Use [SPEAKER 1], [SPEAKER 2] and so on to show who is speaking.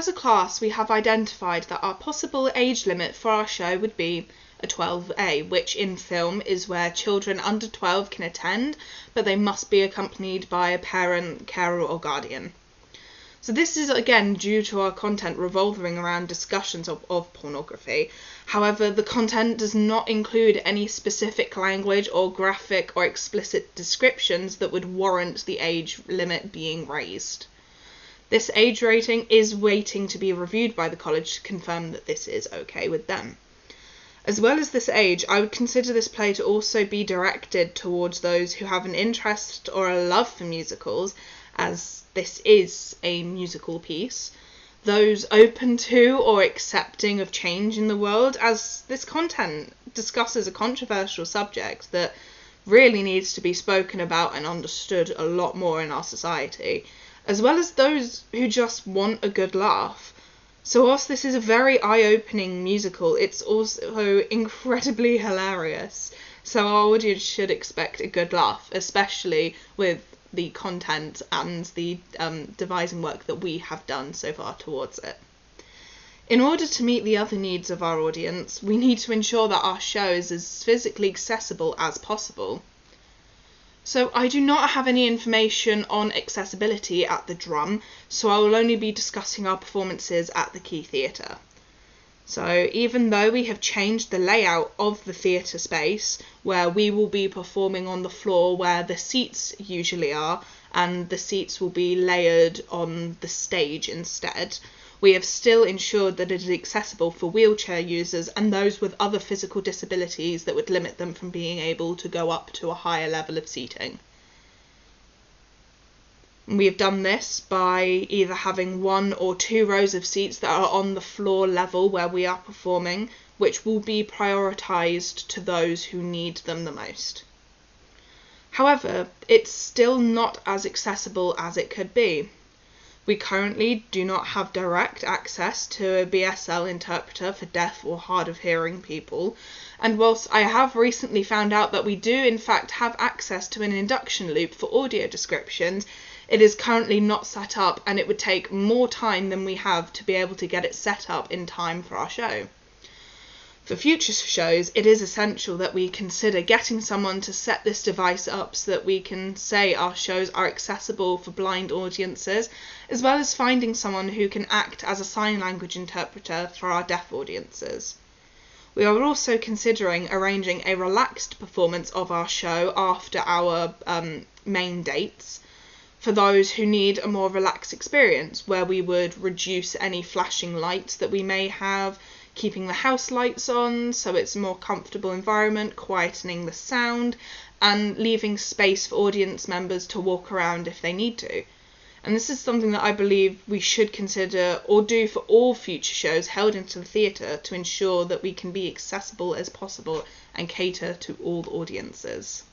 [SPEAKER 1] as a class, we have identified that our possible age limit for our show would be a 12A, which in film is where children under 12 can attend, but they must be accompanied by a parent, carer, or guardian. So this is again due to our content revolving around discussions of pornography. However, the content does not include any specific language or graphic or explicit descriptions that would warrant the age limit being raised. This age rating is waiting to be reviewed by the college to confirm that this is okay with them. As well as this age, I would consider this play to also be directed towards those who have an interest or a love for musicals, as this is a musical piece, those open to or accepting of change in the world, as this content discusses a controversial subject that really needs to be spoken about and understood a lot more in our society, as well as those who just want a good laugh. So whilst this is a very eye-opening musical, it's also incredibly hilarious, so our audience should expect a good laugh, especially with the content and the devising work that we have done so far towards it. In order to meet the other needs of our audience, we need to ensure that our show is as physically accessible as possible. So I do not have any information on accessibility at the Drum, so I will only be discussing our performances at the Key Theatre. So even though we have changed the layout of the theatre space, where we will be performing on the floor where the seats usually are, and the seats will be layered on the stage instead, we have still ensured that it is accessible for wheelchair users and those with other physical disabilities that would limit them from being able to go up to a higher level of seating. We have done this by either having 1 or 2 rows of seats that are on the floor level where we are performing, which will be prioritised to those who need them the most. However, it's still not as accessible as it could be. We currently do not have direct access to a BSL interpreter for deaf or hard of hearing people, and whilst I have recently found out that we do in fact have access to an induction loop for audio descriptions, it is currently not set up, and it would take more time than we have to be able to get it set up in time for our show. For future shows, it is essential that we consider getting someone to set this device up so that we can say our shows are accessible for blind audiences, as well as finding someone who can act as a sign language interpreter for our deaf audiences. We are also considering arranging a relaxed performance of our show after our main dates, for those who need a more relaxed experience, where we would reduce any flashing lights that we may have, keeping the house lights on so it's a more comfortable environment, quietening the sound, and leaving space for audience members to walk around if they need to. And this is something that I believe we should consider or do for all future shows held into the theatre to ensure that we can be accessible as possible and cater to all audiences.